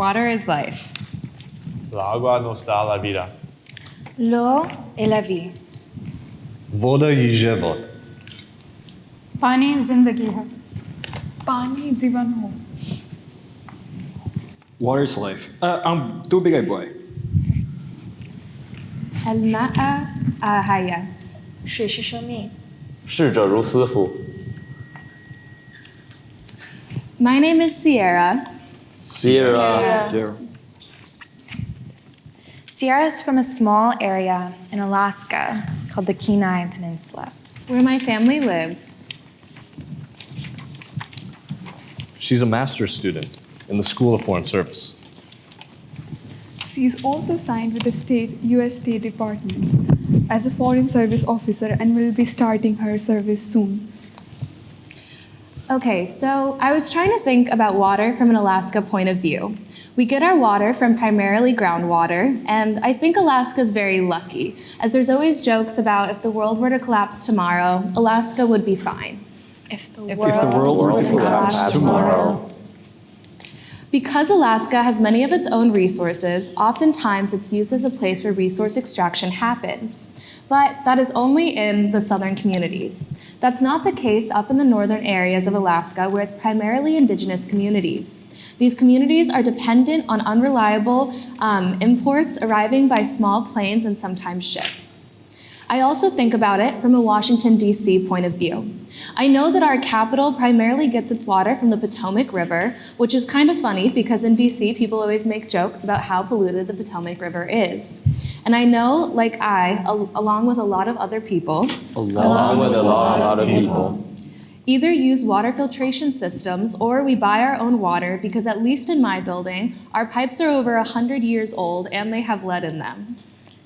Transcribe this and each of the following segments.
Water is life. La agua nos da la vida. L'eau est la vie. Voda yi život. पानी जिंदगी है. पानी जीवन हो. Water is life. I'm too big a boy. الماء حياة. 水是生命. 逝者如斯夫. My name is Sierra. Sierra. Sierra is from a small area in Alaska called the Kenai Peninsula. Where my family lives. She's a master's student in the School of Foreign Service. She is also signed with the U.S. State Department as a Foreign Service officer and will be starting her service soon. Okay, so I was trying to think about water from an Alaska point of view. We get our water from primarily groundwater, and I think Alaska is very lucky, as there's always jokes about if the world were to collapse tomorrow, Alaska would be fine. If the world were to collapse tomorrow. Because Alaska has many of its own resources, oftentimes it's used as a place where resource extraction happens. But that is only in the southern communities. That's not the case up in the northern areas of Alaska, where it's primarily indigenous communities. These communities are dependent on unreliable imports arriving by small planes and sometimes ships. I also think about it from a Washington, D.C. point of view. I know that our capital primarily gets its water from the Potomac River, which is kind of funny because in D.C. people always make jokes about how polluted the Potomac River is. And I know, like along with a lot of other people, either use water filtration systems or we buy our own water because at least in my building, our pipes are over 100 years old and they have lead in them.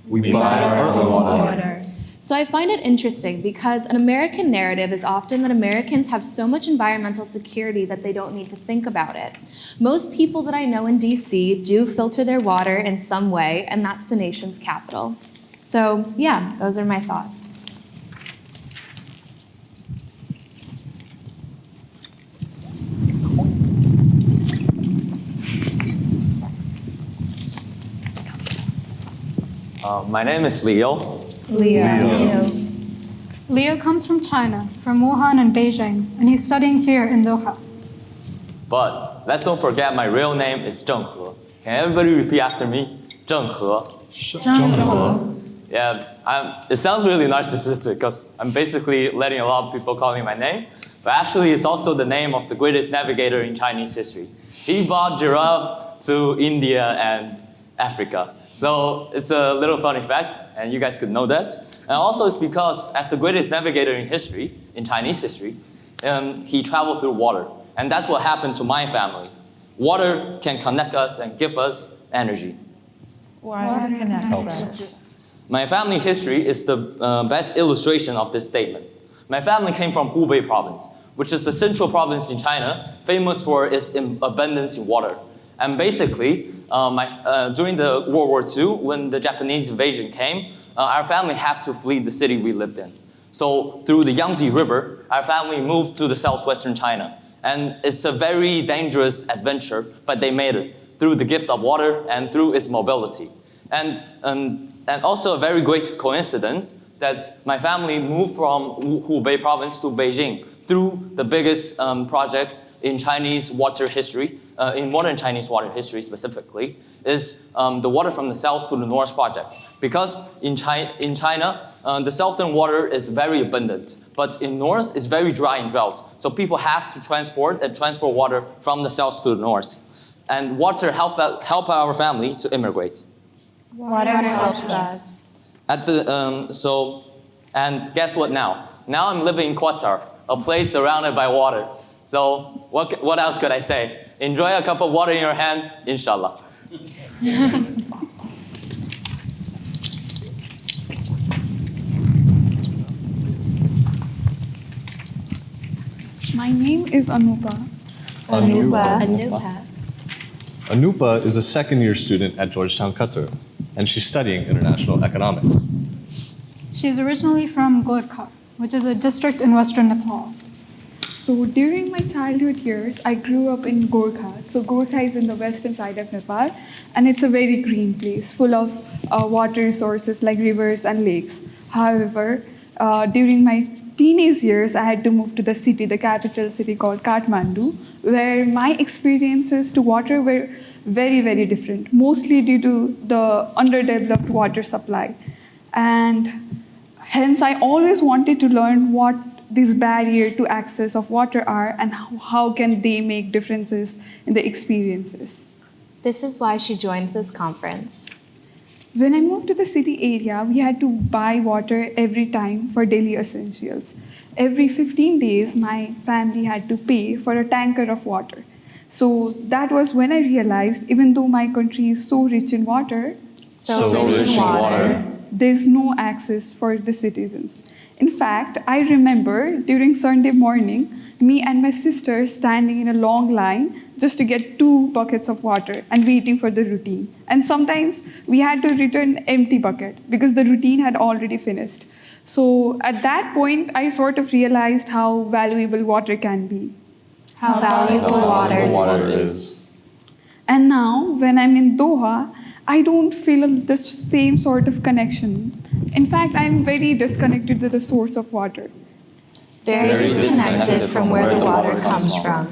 We buy our own water. So I find it interesting because an American narrative is often that Americans have so much environmental security that they don't need to think about it. Most people that I know in DC do filter their water in some way, and that's the nation's capital. So yeah, those are my thoughts. My name is Leo. Leo comes from China, from Wuhan and Beijing, and he's studying here in Doha. But let's don't forget my real name is Zheng He. Can everybody repeat after me? Zheng He. Yeah, it sounds really narcissistic because I'm basically letting a lot of people call me my name. But actually, it's also the name of the greatest navigator in Chinese history. He brought giraffe to India and Africa. So it's a little funny fact, and you guys could know that. And also it's because as the greatest navigator in history, in Chinese history, he traveled through water. And that's what happened to my family. Water can connect us and give us energy. Water connects us. My family history is the best illustration of this statement. My family came from Hubei province, which is the central province in China, famous for its abundance in water. And basically, during the World War II, when the Japanese invasion came, our family had to flee the city we lived in. So through the Yangtze River, our family moved to the southwestern China. And it's a very dangerous adventure, but they made it through the gift of water and through its mobility. And also a very great coincidence that my family moved from Hubei province to Beijing through the biggest project in Chinese water history, in modern Chinese water history specifically, is the Water from the South to the North project. Because in China, the southern water is very abundant, but in north it's very dry and drought. So people have to transport and transfer water from the south to the north. And water help our family to immigrate. Water helps us. And guess what now? Now I'm living in Qatar, a place surrounded by water. So what else could I say? Enjoy a cup of water in your hand, inshallah. My name is Anupa. Anupa is a second-year student at Georgetown, Qatar, and she's studying international economics. She's originally from Gorkha, which is a district in western Nepal. So during my childhood years, I grew up in Gorkha. So Gorkha is in the western side of Nepal, and it's a very green place, full of water resources like rivers and lakes. However, during my teenage years, I had to move to the city, the capital city called Kathmandu, where my experiences to water were very, very different, mostly due to the underdeveloped water supply. And hence, I always wanted to learn what this barrier to access of water are and how can they make differences in the experiences. This is why she joined this conference. When I moved to the city area, we had to buy water every time for daily essentials. Every 15 days, my family had to pay for a tanker of water. So that was when I realized, even though my country is so rich in water, So rich in water. there's no access for the citizens. In fact, I remember during Sunday morning, me and my sister standing in a long line just to get 2 buckets of water and waiting for the routine. And sometimes we had to return empty bucket because the routine had already finished. So at that point, I sort of realized how valuable water can be. How valuable water is. And now, when I'm in Doha, I don't feel the same sort of connection. In fact, I'm very disconnected to the source of water. Very disconnected from where the water comes from.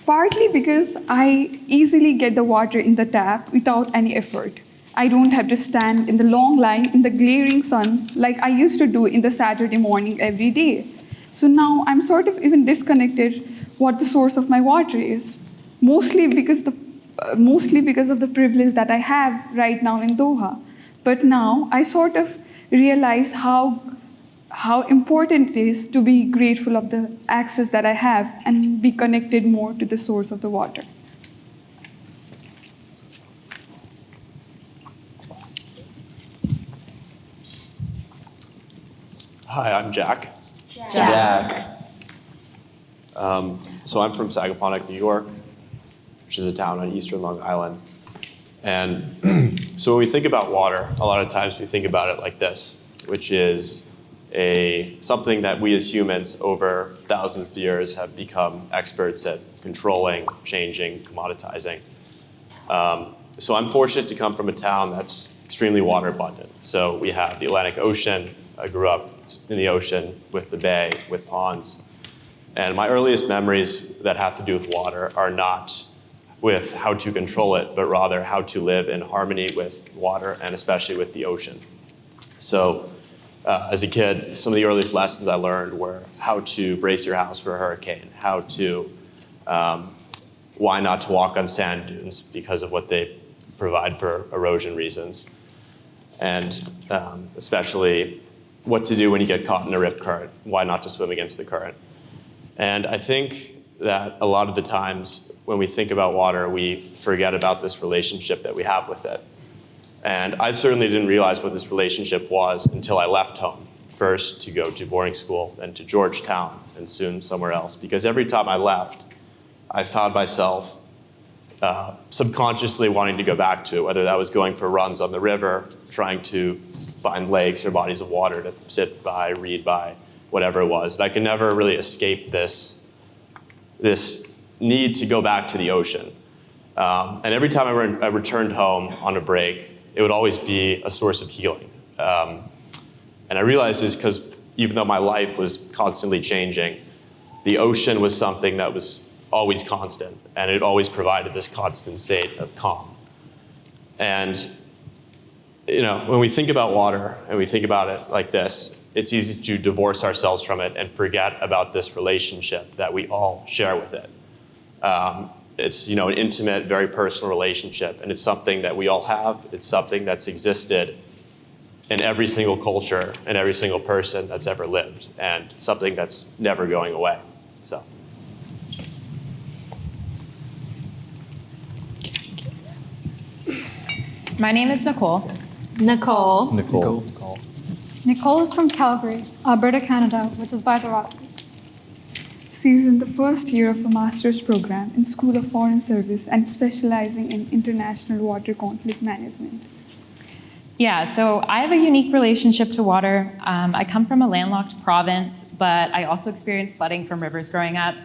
Partly because I easily get the water in the tap without any effort. I don't have to stand in the long line in the glaring sun like I used to do in the Saturday morning every day. So now I'm sort of even disconnected what the source of my water is, mostly because of the privilege that I have right now in Doha. But now I sort of realize how important it is to be grateful of the access that I have and be connected more to the source of the water. Hi, I'm Jack. Jack. So I'm from Sagaponack, New York, which is a town on eastern Long Island. And so when we think about water, a lot of times we think about it like this, which is something that we as humans over thousands of years have become experts at controlling, changing, commoditizing. So I'm fortunate to come from a town that's extremely water abundant. So we have the Atlantic Ocean. I grew up in the ocean with the bay, with ponds. And my earliest memories that have to do with water are not with how to control it, but rather how to live in harmony with water and especially with the ocean. So as a kid, some of the earliest lessons I learned were how to brace your house for a hurricane, how to, why not to walk on sand dunes because of what they provide for erosion reasons. And especially what to do when you get caught in a rip current, why not to swim against the current. And I think that a lot of the times when we think about water, we forget about this relationship that we have with it. And I certainly didn't realize what this relationship was until I left home, first to go to boarding school, then to Georgetown, and soon somewhere else. Because every time I left, I found myself subconsciously wanting to go back to it, whether that was going for runs on the river, trying to find lakes or bodies of water to sit by, read by, whatever it was. And I could never really escape this need to go back to the ocean. And every time I returned home on a break, it would always be a source of healing. And I realized it's because even though my life was constantly changing, the ocean was something that was always constant, and it always provided this constant state of calm. And when we think about water and we think about it like this, it's easy to divorce ourselves from it and forget about this relationship that we all share with it. It's an intimate, very personal relationship, and it's something that we all have. It's something that's existed in every single culture and every single person that's ever lived, and it's something that's never going away. So. My name is Nicole. Nicole. Nicole is from Calgary, Alberta, Canada, which is by the Rockies. She's in the first year of a master's program in School of Foreign Service and specializing in international water conflict management. Yeah, so I have a unique relationship to water. I come from a landlocked province, but I also experienced flooding from rivers growing up.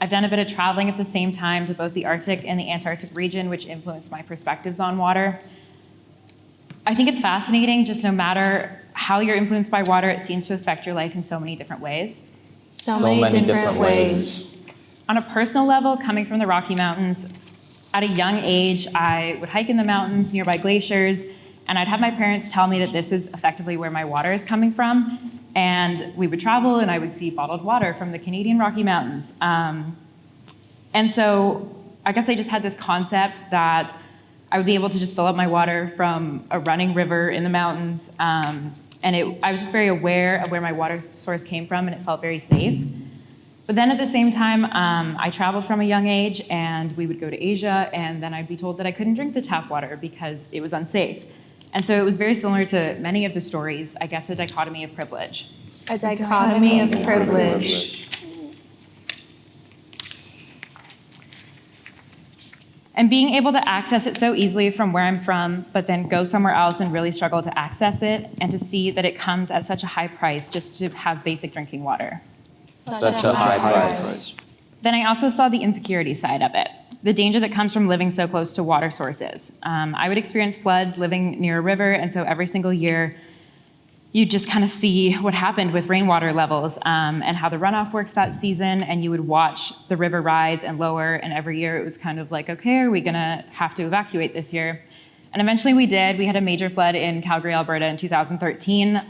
I've done a bit of traveling at the same time to both the Arctic and the Antarctic region, which influenced my perspectives on water. I think it's fascinating, just no matter how you're influenced by water, it seems to affect your life in so many different ways. So many different ways. On a personal level, coming from the Rocky Mountains, at a young age, I would hike in the mountains, nearby glaciers, and I'd have my parents tell me that this is effectively where my water is coming from. And we would travel and I would see bottled water from the Canadian Rocky Mountains. And so I guess I just had this concept that I would be able to just fill up my water from a running river in the mountains. I was just very aware of where my water source came from and it felt very safe. But then at the same time, I traveled from a young age and we would go to Asia and then I'd be told that I couldn't drink the tap water because it was unsafe. And so it was very similar to many of the stories, I guess a dichotomy of privilege. A dichotomy of privilege. And being able to access it so easily from where I'm from, but then go somewhere else and really struggle to access it and to see that it comes at such a high price just to have basic drinking water. Such a high price. Then I also saw the insecurity side of it, the danger that comes from living so close to water sources. I would experience floods living near a river, and so every single year, you just kind of see what happened with rainwater levels and how the runoff works that season, and you would watch the river rise and lower, and every year it was kind of like, okay, are we gonna have to evacuate this year? And eventually we did. We had a major flood in Calgary, Alberta in 2013.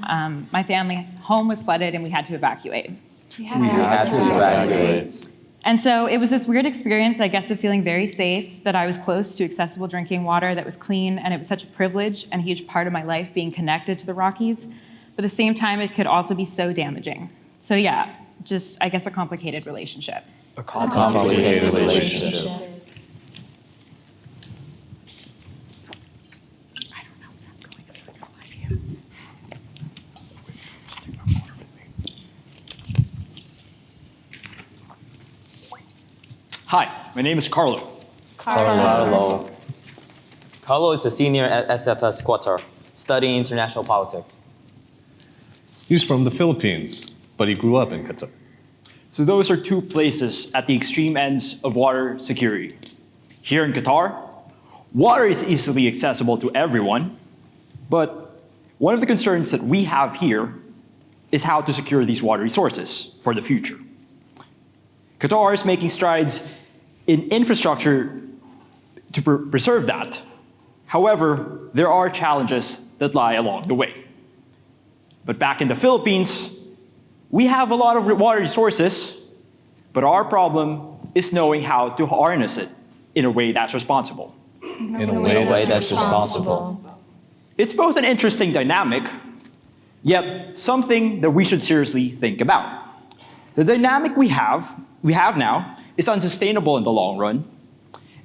My family home was flooded and we had to evacuate. We had to evacuate. And so it was this weird experience, I guess, of feeling very safe, that I was close to accessible drinking water that was clean, and it was such a privilege and a huge part of my life being connected to the Rockies. But at the same time, it could also be so damaging. So yeah, just, I guess, a complicated relationship. A complicated relationship. Hi, my name is Carlo. Carlo is a senior at SFS Qatar, studying international politics. He's from the Philippines, but he grew up in Qatar. So those are two places at the extreme ends of water security. Here in Qatar, water is easily accessible to everyone, but one of the concerns that we have here is how to secure these water resources for the future. Qatar is making strides in infrastructure to preserve that. However, there are challenges that lie along the way. But back in the Philippines, we have a lot of water resources, but our problem is knowing how to harness it in a way that's responsible. In a way that's responsible. It's both an interesting dynamic, yet something that we should seriously think about. The dynamic we have now is unsustainable in the long run,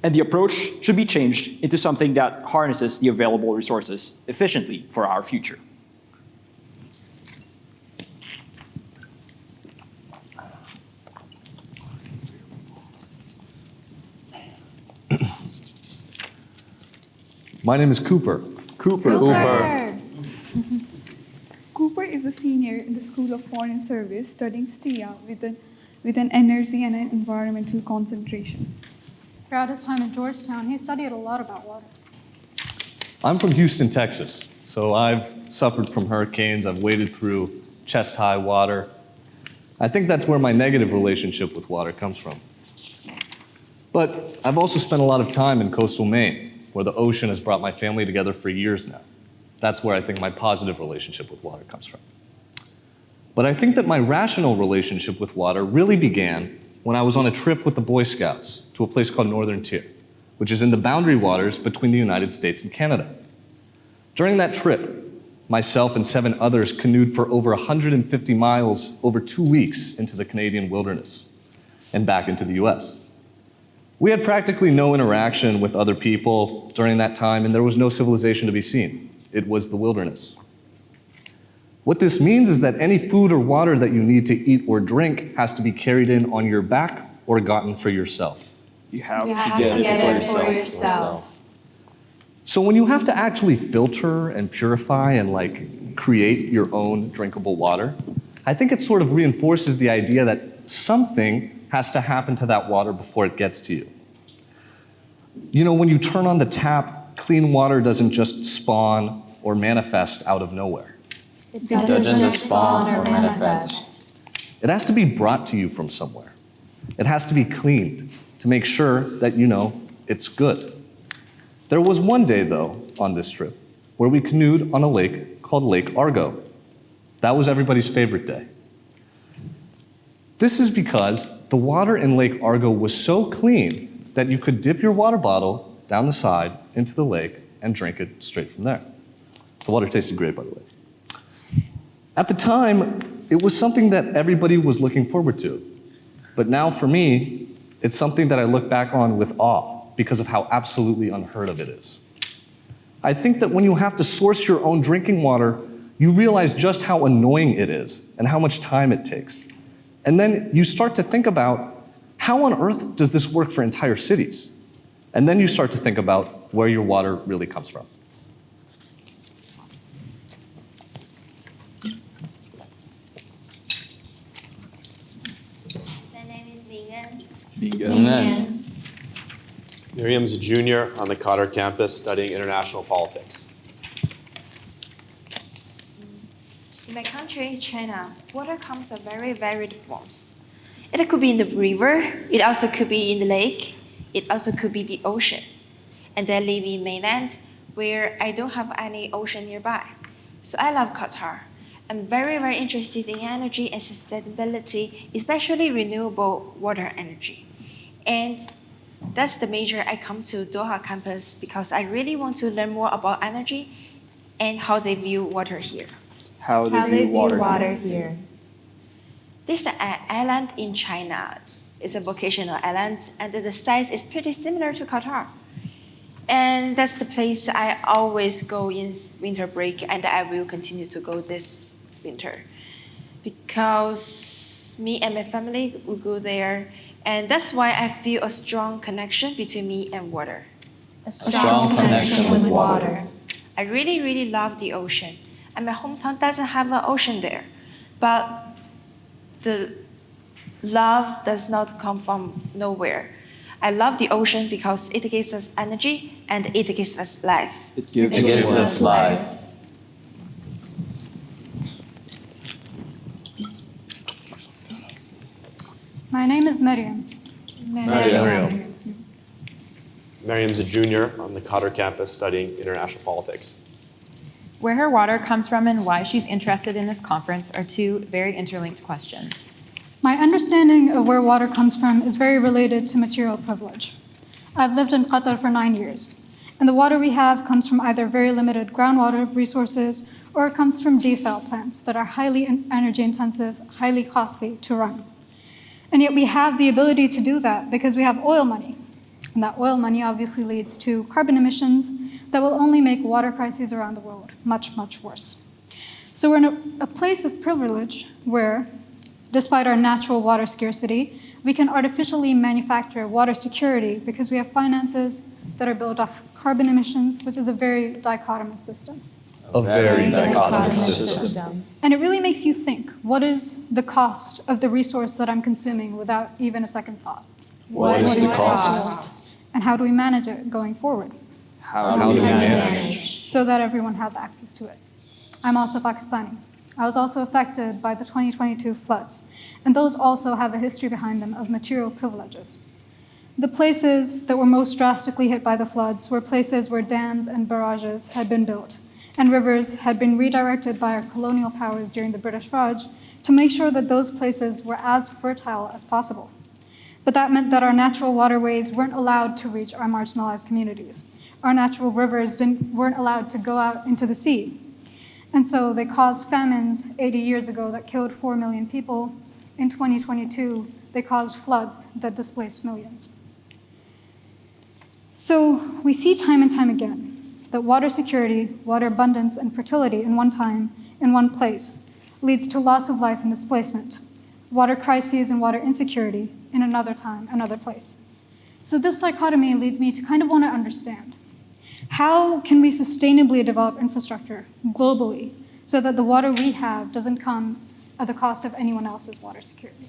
and the approach should be changed into something that harnesses the available resources efficiently for our future. My name is Cooper. Cooper is a senior in the School of Foreign Service studying STEA with an energy and an environmental concentration. Throughout his time at Georgetown, he studied a lot about water. I'm from Houston, Texas, so I've suffered from hurricanes. I've waded through chest-high water. I think that's where my negative relationship with water comes from. But I've also spent a lot of time in coastal Maine, where the ocean has brought my family together for years now. That's where I think my positive relationship with water comes from. But I think that my rational relationship with water really began when I was on a trip with the Boy Scouts to a place called Northern Tier, which is in the boundary waters between the United States and Canada. During that trip, myself and 7 others canoed for over 150 miles over 2 weeks into the Canadian wilderness and back into the US. We had practically no interaction with other people during that time, and there was no civilization to be seen. It was the wilderness. What this means is that any food or water that you need to eat or drink has to be carried in on your back or gotten for yourself. You have You have to get it for yourself. So when you have to actually filter and purify and like create your own drinkable water, I think it sort of reinforces the idea that something has to happen to that water before it gets to you. You know, when you turn on the tap, clean water doesn't just spawn or manifest out of nowhere. It Doesn't just spawn or manifest. It has to be brought to you from somewhere. It has to be cleaned to make sure that you know it's good. There was one day, though, on this trip, where we canoed on a lake called Lake Argo. That was everybody's favorite day. This is because the water in Lake Argo was so clean that you could dip your water bottle down the side into the lake and drink it straight from there. The water tasted great, by the way. At the time, it was something that everybody was looking forward to. But now for me, it's something that I look back on with awe because of how absolutely unheard of it is. I think that when you have to source your own drinking water, you realize just how annoying it is and how much time it takes. And then you start to think about, how on earth does this work for entire cities? And then you start to think about where your water really comes from. My name is Mingen. Amen. Miriam's a junior on the Qatar campus studying international politics. In my country, China, water comes in very varied forms. It could be in the river, it also could be in the lake, it also could be the ocean. And I live in mainland, where I don't have any ocean nearby. So I love Qatar. I'm very, very interested in energy and sustainability, especially renewable water energy. And that's the major I come to Doha campus because I really want to learn more about energy and how they view water here. How they view water. here. This is an island in China. It's a vocational island, and the size is pretty similar to Qatar. And that's the place I always go in winter break, and I will continue to go this winter. Because me and my family will go there, and that's why I feel a strong connection between me and water. A strong connection with water. I really, really love the ocean. And my hometown doesn't have an ocean there. But the love does not come from nowhere. I love the ocean because it gives us energy and it gives us life. It gives us life. My name is Miriam. Miriam's a junior on the Qatar campus studying international politics. Where her water comes from and why she's interested in this conference are two very interlinked questions. My understanding of where water comes from is very related to material privilege. I've lived in Qatar for 9 years, and the water we have comes from either very limited groundwater resources or it comes from desal plants that are highly energy intensive, highly costly to run. And yet we have the ability to do that because we have oil money. And that oil money obviously leads to carbon emissions that will only make water crises around the world much, much worse. So we're in a place of privilege where, despite our natural water scarcity, we can artificially manufacture water security because we have finances that are built off carbon emissions, which is a very dichotomous system. A very dichotomous system. And it really makes you think, what is the cost of the resource that I'm consuming without even a second thought? What is the cost? And how do we manage it going forward? How do we manage? So that everyone has access to it. I'm also Pakistani. I was also affected by the 2022 floods, and those also have a history behind them of material privileges. The places that were most drastically hit by the floods were places where dams and barrages had been built, and rivers had been redirected by our colonial powers during the British Raj to make sure that those places were as fertile as possible. But that meant that our natural waterways weren't allowed to reach our marginalized communities. Our natural rivers weren't allowed to go out into the sea. And so they caused famines 80 years ago that killed 4 million people. In 2022, they caused floods that displaced millions. So we see time and time again that water security, water abundance, and fertility in one time, in one place, leads to loss of life and displacement. Water crises and water insecurity in another time, another place. So this dichotomy leads me to kind of want to understand, How can we sustainably develop infrastructure globally so that the water we have doesn't come at the cost of anyone else's water security?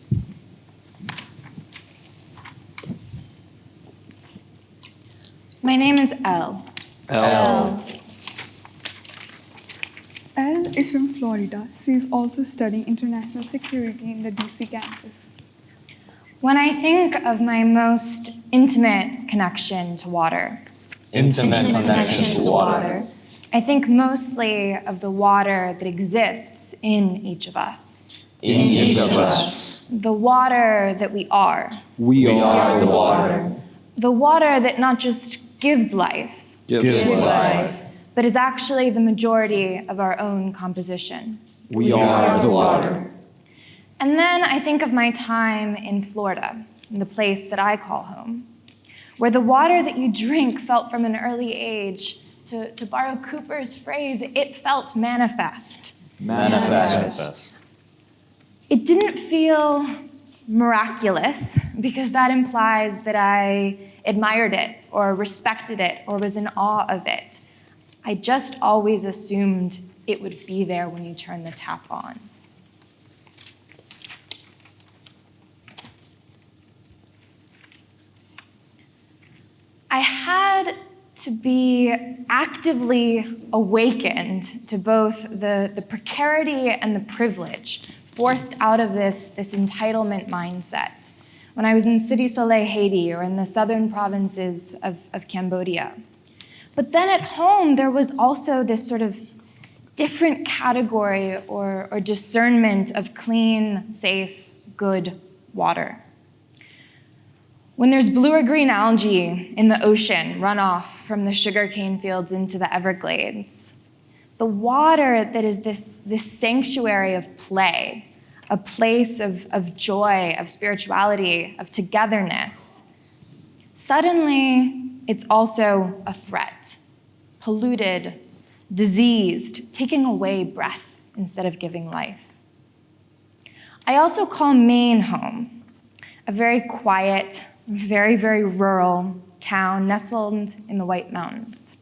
My name is Elle. Elle. Elle is from Florida. She is also studying international security in the DC campus. When I think of my most intimate connection to water, Intimate connection to water. I think mostly of the water that exists in each of us. In each of us. The water that we are. We are the water. The water that not just gives life, Gives life. but is actually the majority of our own composition. We are the water. And then I think of my time in Florida, in the place that I call home, where the water that you drink felt from an early age, to borrow Cooper's phrase, it felt manifest. Manifest. It didn't feel miraculous because that implies that I admired it or respected it or was in awe of it. I just always assumed it would be there when you turn the tap on. I had to be actively awakened to both the precarity and the privilege forced out of this entitlement mindset when I was in Cité Soleil, Haiti, or in the southern provinces of Cambodia. But then at home, there was also this sort of different category or discernment of clean, safe, good water. When there's blue or green algae in the ocean, runoff from the sugarcane fields into the Everglades, the water that is this sanctuary of play, a place of joy, of spirituality, of togetherness, suddenly it's also a threat, polluted, diseased, taking away breath instead of giving life. I also call Maine home, a very quiet, very, very rural town nestled in the White Mountains.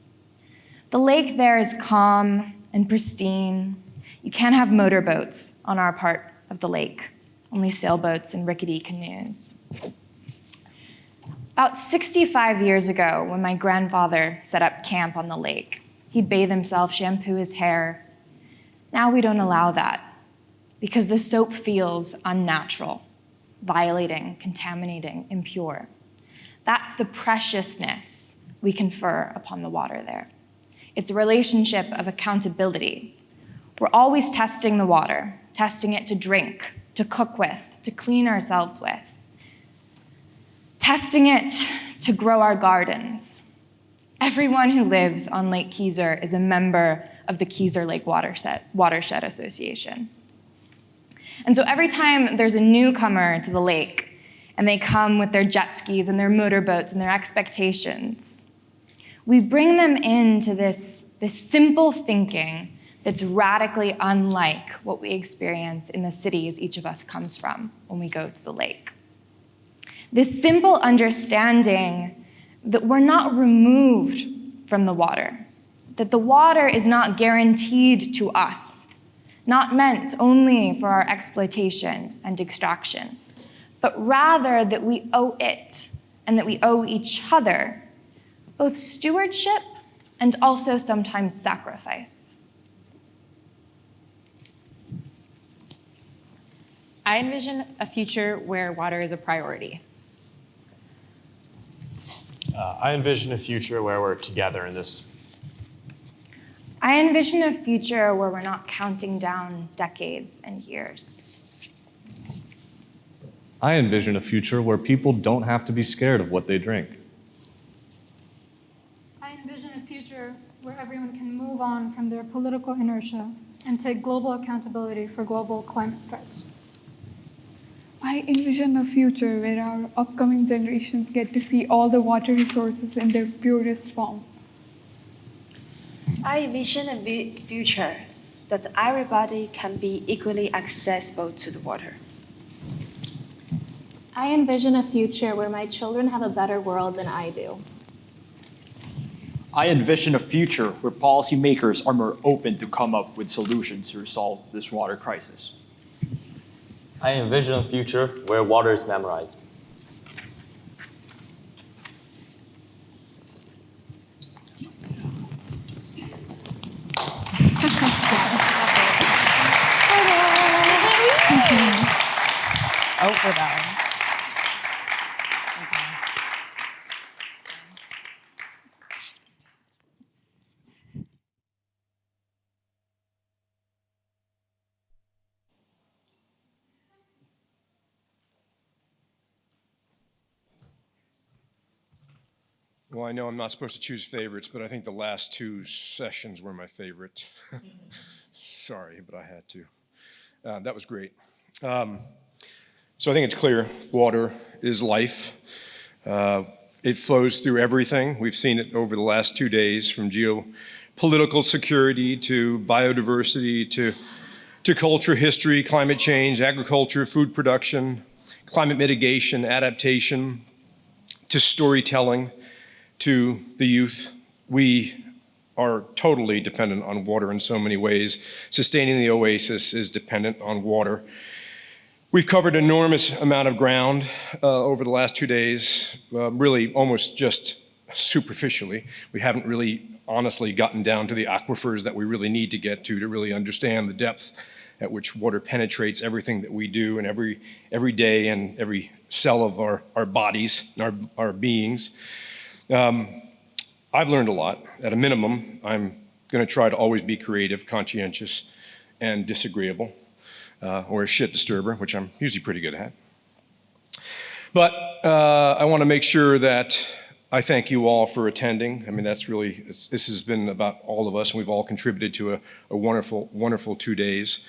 The lake there is calm and pristine. You can't have motorboats on our part of the lake, only sailboats and rickety canoes. About 65 years ago, when my grandfather set up camp on the lake, he'd bathe himself, shampoo his hair. Now we don't allow that because the soap feels unnatural, violating, contaminating, impure. That's the preciousness we confer upon the water there. It's a relationship of accountability. We're always testing the water, testing it to drink, to cook with, to clean ourselves with, testing it to grow our gardens. Everyone who lives on Lake Kezar is a member of the Kezar Lake Watershed Association. And so every time there's a newcomer to the lake, and they come with their jet skis and their motorboats and their expectations, we bring them into this simple thinking that's radically unlike what we experience in the cities each of us comes from when we go to the lake. This simple understanding that we're not removed from the water, that the water is not guaranteed to us, not meant only for our exploitation and extraction, but rather that we owe it and that we owe each other both stewardship and also sometimes sacrifice. I envision a future where water is a priority. I envision a future where we're together in this. I envision a future where we're not counting down decades and years. I envision a future where people don't have to be scared of what they drink. I envision a future where everyone can move on from their political inertia and take global accountability for global climate threats. I envision a future where our upcoming generations get to see all the water resources in their purest form. I envision a future that everybody can be equally accessible to the water. I envision a future where my children have a better world than I do. I envision a future where policymakers are more open to come up with solutions to resolve this water crisis. I envision a future where water is memorized. Oh, we're done. Well, I know I'm not supposed to choose favorites, but I think the last two sessions were my favorite. Sorry, but I had to. That was great. So I think it's clear, water is life. It flows through everything. We've seen it over the last 2 days, from geopolitical security to biodiversity to culture, history, climate change, agriculture, food production, climate mitigation, adaptation, to storytelling, to the youth. We are totally dependent on water in so many ways. Sustaining the Oasis is dependent on water. We've covered an enormous amount of ground over the last 2 days, really almost just superficially. We haven't really honestly gotten down to the aquifers that we really need to get to really understand the depth at which water penetrates everything that we do and every day and every cell of our bodies and our beings. I've learned a lot. At a minimum, I'm going to try to always be creative, conscientious, and disagreeable. Or a shit disturber, which I'm usually pretty good at. But I want to make sure that I thank you all for attending. I mean, that's really, this has been about all of us, and we've all contributed to a wonderful, wonderful 2 days.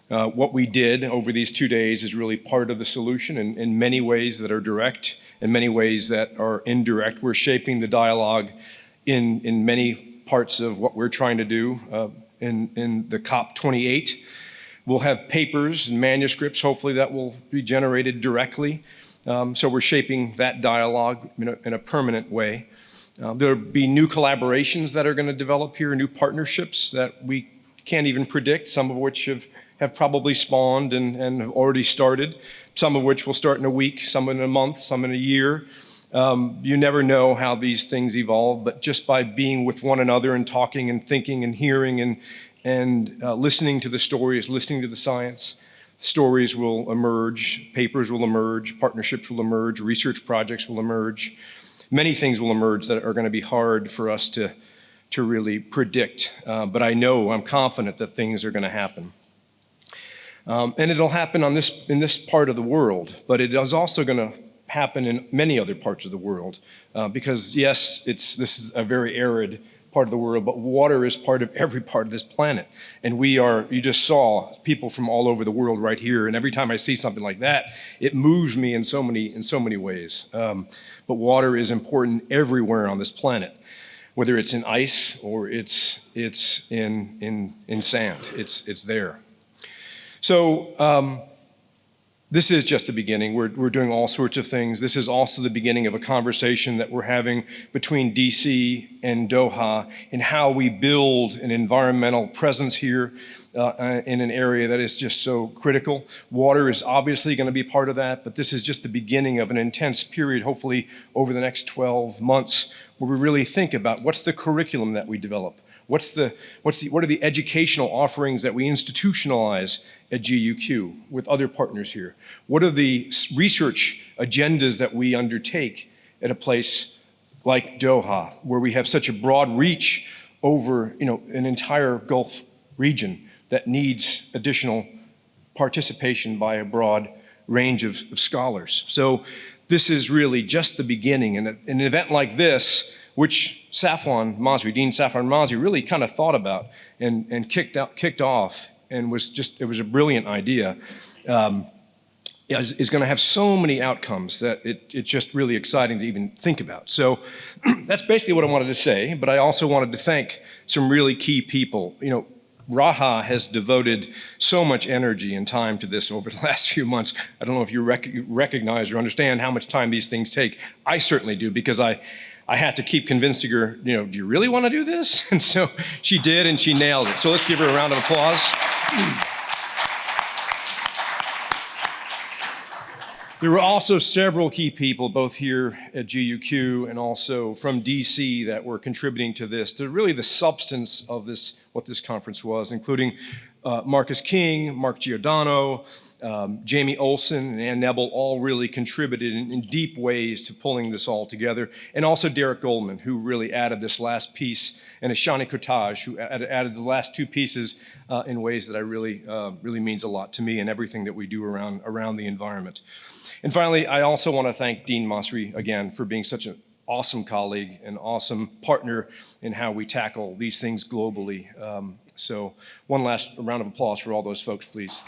What we did over these 2 days is really part of the solution in many ways that are direct, in many ways that are indirect. We're shaping the dialogue in many parts of what we're trying to do in the COP28. We'll have papers and manuscripts, hopefully, that will be generated directly. So we're shaping that dialogue in a permanent way. There'll be new collaborations that are going to develop here, new partnerships that we can't even predict, some of which have probably spawned and have already started, some of which will start in a week, some in a month, some in a year. You never know how these things evolve, but just by being with one another and talking and thinking and hearing and listening to the stories, listening to the science, stories will emerge, papers will emerge, partnerships will emerge, research projects will emerge. Many things will emerge that are going to be hard for us to really predict. But I'm confident that things are going to happen. And it'll happen in this part of the world, but it is also going to happen in many other parts of the world. Because yes, this is a very arid part of the world, but water is part of every part of this planet. And you just saw people from all over the world right here. And every time I see something like that, it moves me in so many ways. But water is important everywhere on this planet, whether it's in ice or it's in sand. It's there. So this is just the beginning. We're doing all sorts of things. This is also the beginning of a conversation that we're having between DC and Doha in how we build an environmental presence here in an area that is just so critical. Water is obviously going to be part of that, but this is just the beginning of an intense period, hopefully over the next 12 months, where we really think about what's the curriculum that we develop. What are the educational offerings that we institutionalize at GUQ with other partners here? What are the research agendas that we undertake at a place like Doha, where we have such a broad reach over an entire Gulf region that needs additional participation by a broad range of scholars? So this is really just the beginning. And an event like this, which Dean Safwan Masri really kind of thought about and kicked off, and it was a brilliant idea, is going to have so many outcomes that it's just really exciting to even think about. So that's basically what I wanted to say, but I also wanted to thank some really key people. Raha has devoted so much energy and time to this over the last few months. I don't know if you recognize or understand how much time these things take. I certainly do, because I I had to keep convincing her, do you really want to do this? And so she did, and she nailed it. So let's give her a round of applause. There were also several key people, both here at GUQ and also from DC, that were contributing to this, to really the substance of this, what this conference was, including Marcus King, Mark Giordano, Jamie Olson, and Ann Nebel all really contributed in deep ways to pulling this all together. And also Derek Goldman, who really added this last piece, and Ashani Kotaj, who added the last two pieces in ways that I really means a lot to me and everything that we do around the environment. And finally, I also want to thank Dean Masri again for being such an awesome colleague, an awesome partner in how we tackle these things globally. So one last round of applause for all those folks, please.